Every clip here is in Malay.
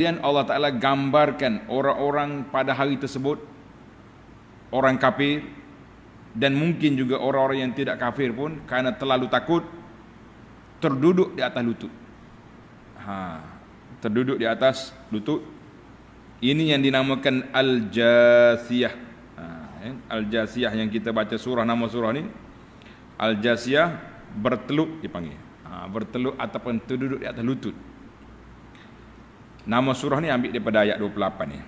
Kemudian Allah Ta'ala gambarkan orang-orang pada hari tersebut, orang kafir, dan mungkin juga orang-orang yang tidak kafir pun, karena terlalu takut, terduduk di atas lutut. Terduduk di atas lutut. Ini yang dinamakan Al-Jasiyah. Al-Jasiyah yang kita baca surah, nama surah ni Al-Jasiyah, berteluk dipanggil. Berteluk ataupun terduduk di atas lutut. Nama surah ni ambil daripada ayat 28 ni.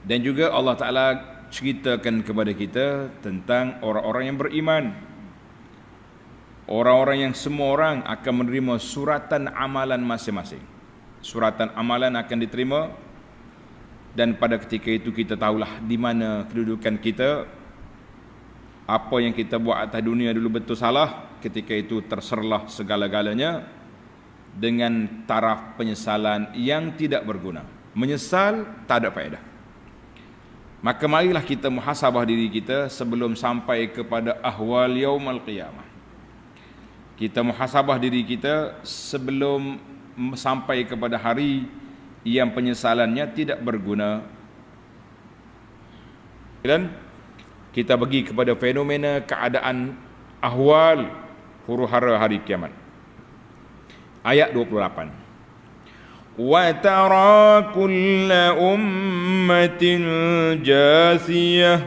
Dan juga Allah Ta'ala ceritakan kepada kita tentang orang-orang yang beriman. Orang-orang yang semua orang akan menerima suratan amalan masing-masing. Suratan amalan akan diterima, dan pada ketika itu kita tahulah di mana kedudukan kita. Apa yang kita buat atas dunia dulu betul salah, ketika itu terserlah segala-galanya dengan taraf penyesalan yang tidak berguna. Menyesal tak ada faedah. Maka marilah kita muhasabah diri kita sebelum sampai kepada ahwal yaumul qiyamah. Kita muhasabah diri kita sebelum sampai kepada hari yang penyesalannya tidak berguna. Dan kita pergi kepada fenomena keadaan ahwal huru-hara hari kiamat. Ayat 28. Wa tara kulla ummatin jasiyah.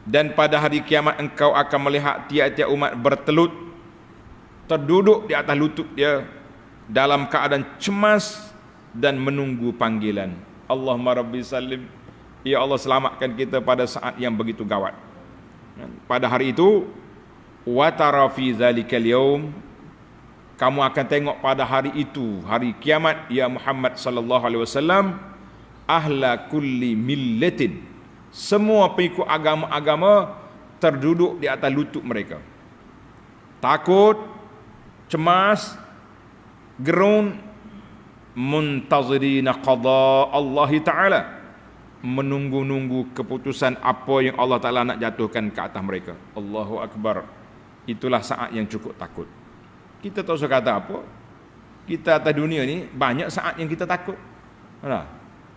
Dan pada hari kiamat engkau akan melihat tiap-tiap umat bertelut, terduduk di atas lutut dia dalam keadaan cemas dan menunggu panggilan. Allahumma rabbi salim. Ya Allah, selamatkan kita pada saat yang begitu gawat. Pada hari itu, wa tara fi zalikal yaum, kamu akan tengok pada hari itu, hari kiamat, ya Muhammad sallallahu alaihi wasallam, ahla kulli millatin, semua pengikut agama-agama terduduk di atas lutut mereka. Takut, cemas, gerun, muntazirina qada Allah Ta'ala, menunggu-nunggu keputusan apa yang Allah Ta'ala nak jatuhkan ke atas mereka. Allahu Akbar. Itulah saat yang cukup takut. Kita tak usah kata apa. Kita atas dunia ni banyak saat yang kita takut.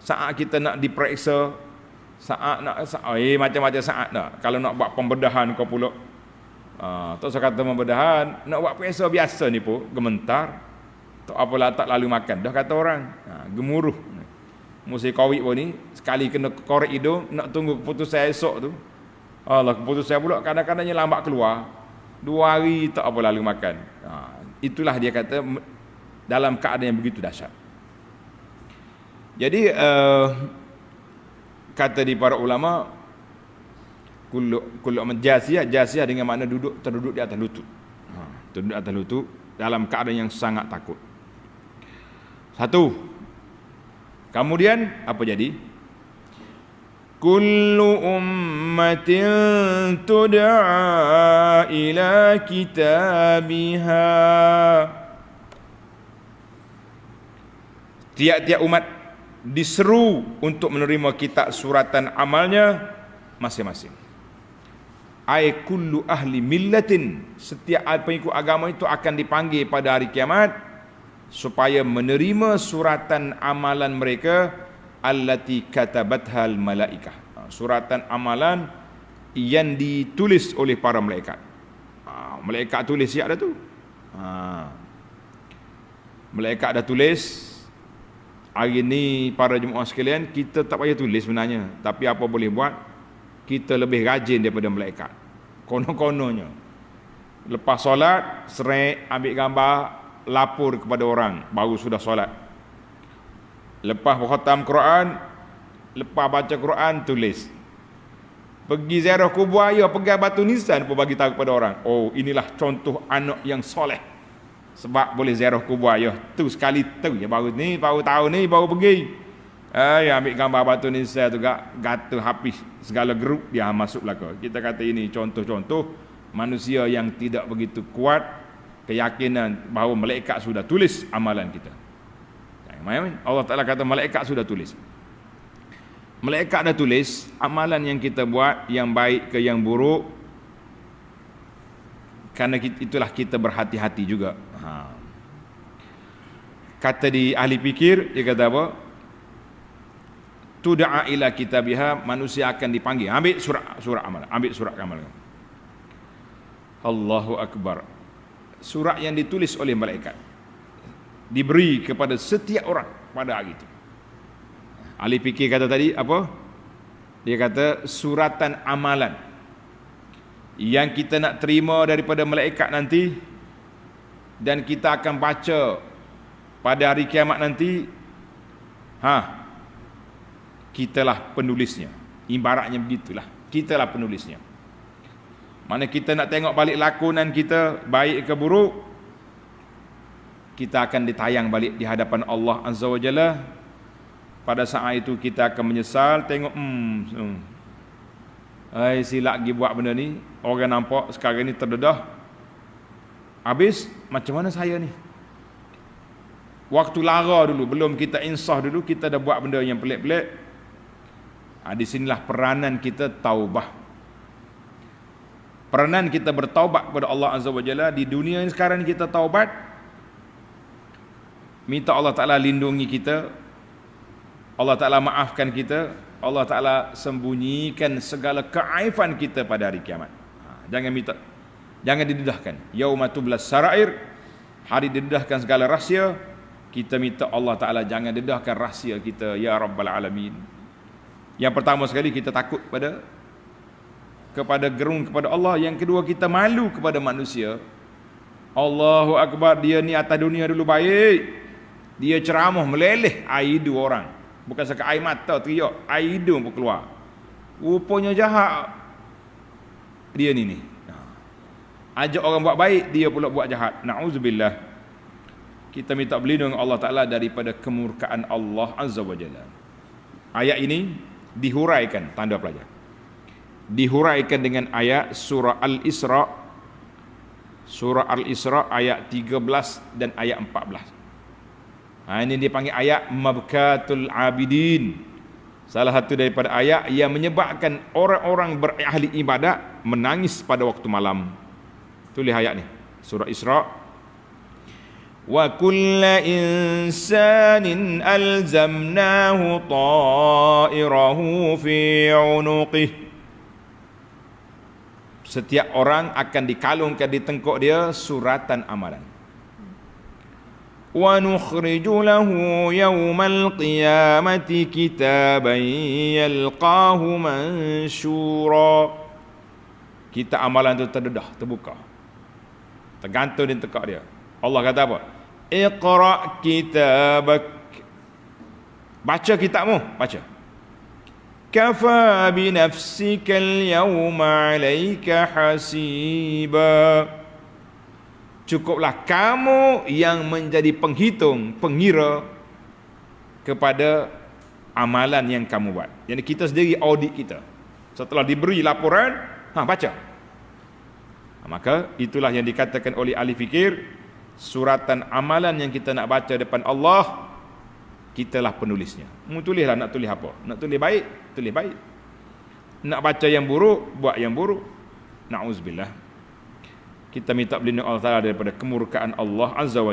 Saat kita nak diperiksa, saat nak macam-macam saat nak. Kalau nak buat pembedahan kau pula. Tak usah kata pembedahan, nak buat periksa biasa ni pun gementar. Tak apalah, tak lalu makan. Dah kata orang, gemuruh. Musim Covid pun ni, sekali kena korek hidung, nak tunggu keputusan esok tu. Allah, keputusan pula kadang-kadangnya lambat keluar. 2 hari tak apa lalu makan. Itulah dia kata dalam keadaan yang begitu dahsyat. Jadi kata di para ulama, kullu jasiyah, jasiyah dengan makna terduduk di atas lutut. Terduduk di atas lutut dalam keadaan yang sangat takut. Satu. Kemudian apa jadi? Kullu ummatin tud'a ila kitabiha. Tiap-tiap umat diseru untuk menerima kitab suratan amalnya masing-masing. Ai kullu ahli millatin, setiap pengikut agama itu akan dipanggil pada hari kiamat supaya menerima suratan amalan mereka allati katabathal malaikah, suratan amalan yang ditulis oleh para malaikat. Malaikat tulis siap dah tu. Malaikat dah tulis. Hari ni para jemaah sekalian, kita tak payah tulis sebenarnya, tapi apa boleh buat, kita lebih rajin daripada malaikat. Konon-kononnya lepas solat, serik, ambil gambar, lapor kepada orang baru sudah solat. Lepas khatam Quran, lepas baca Quran, tulis. Pergi ziarah kubur ayah, pegang batu nisan pun bagi tahu kepada orang. Oh, inilah contoh anak yang soleh. Sebab boleh ziarah kubur ayah. Tu sekali tu ya, baru tahu ni, baru pergi. Ambil gambar batu nisan tu gata habis segala geruk dia masuk belaka. Kita kata ini contoh-contoh manusia yang tidak begitu kuat keyakinan bahawa malaikat sudah tulis amalan kita. Allah Ta'ala kata malaikat sudah tulis. Malaikat dah tulis amalan yang kita buat, yang baik ke yang buruk. Karena itulah kita berhati-hati juga. kata di ahli fikir, dia kata apa? Tud'a ila kitabiha, manusia akan dipanggil. Ambil surat amalan, ambil surat amalan. Allahu akbar. Surat yang ditulis oleh malaikat diberi kepada setiap orang pada hari itu. Ahli fikir kata tadi apa? Dia kata suratan amalan yang kita nak terima daripada malaikat nanti, dan kita akan baca pada hari kiamat nanti. Kitalah penulisnya. Ibaratnya begitulah, kitalah penulisnya. Mana kita nak tengok balik lakonan kita, baik ke buruk, kita akan ditayang balik di hadapan Allah Azza wa Jalla. Pada saat itu kita akan menyesal, tengok silap pergi buat benda ni, orang nampak sekarang ni terdedah. Habis macam mana saya ni? Waktu lara dulu, belum kita insaf dulu, kita dah buat benda yang pelik-pelik. Di sinilah peranan kita taubah. Peranan kita bertaubat kepada Allah Azza wa Jalla. Di dunia ini sekarang kita taubat, minta Allah Ta'ala lindungi kita, Allah Ta'ala maafkan kita, Allah Ta'ala sembunyikan segala keaifan kita pada hari kiamat. Jangan minta, jangan didedahkan. Yauma tublas sarair, hari didedahkan segala rahsia. Kita minta Allah Ta'ala jangan dedahkan rahsia kita, ya Rabbal Alamin. Yang pertama sekali kita takut kepada gerung kepada Allah. Yang kedua kita malu kepada manusia. Allahu Akbar, dia ni atas dunia dulu baik, dia ceramah meleleh, air hidu orang, bukan sekadar air mata teriak, air hidu pun keluar. Rupanya jahat dia ni. Ajak orang buat baik, dia pula buat jahat. Na'udzubillah. Kita minta berlindung Allah Ta'ala daripada kemurkaan Allah Azza wa Jalla. Ayat ini dihuraikan, tanda pelajar, dihuraikan dengan ayat surah Al-Isra, surah Al-Isra ayat 13 dan ayat 14. Ini dipanggil ayat Mabkatul Abidin. Salah satu daripada ayat yang menyebabkan orang-orang berahli ibadat menangis pada waktu malam. Tulis ayat ni, surah Isra. Wa kulla insanin alzamnahu ta'irahu fi 'unuqih. Setiap orang akan dikalungkan di tengkuk dia suratan amalan. Wa nukhriju lahu yawmal qiyamati kitaban yalqahu mansyura. Kita amalan tu terdedah, terbuka, tergantung di tengkuk dia. Allah kata apa? Iqra' kitabak. Baca kitabmu, baca. Kafa bi nafsika al-yawma 'alaika hasiba. Cukuplah kamu yang menjadi penghitung, pengira kepada amalan yang kamu buat. Jadi kita sendiri audit kita. Setelah diberi laporan, baca. Maka itulah yang dikatakan oleh ahli fikir, suratan amalan yang kita nak baca depan Allah, kitalah penulisnya. Tulislah, nak tulis apa? Nak tulis baik, tulis baik. Nak baca yang buruk, buat yang buruk. Na'udzubillah. Kita minta berlindung Allah Ta'ala daripada kemurkaan Allah Azza wa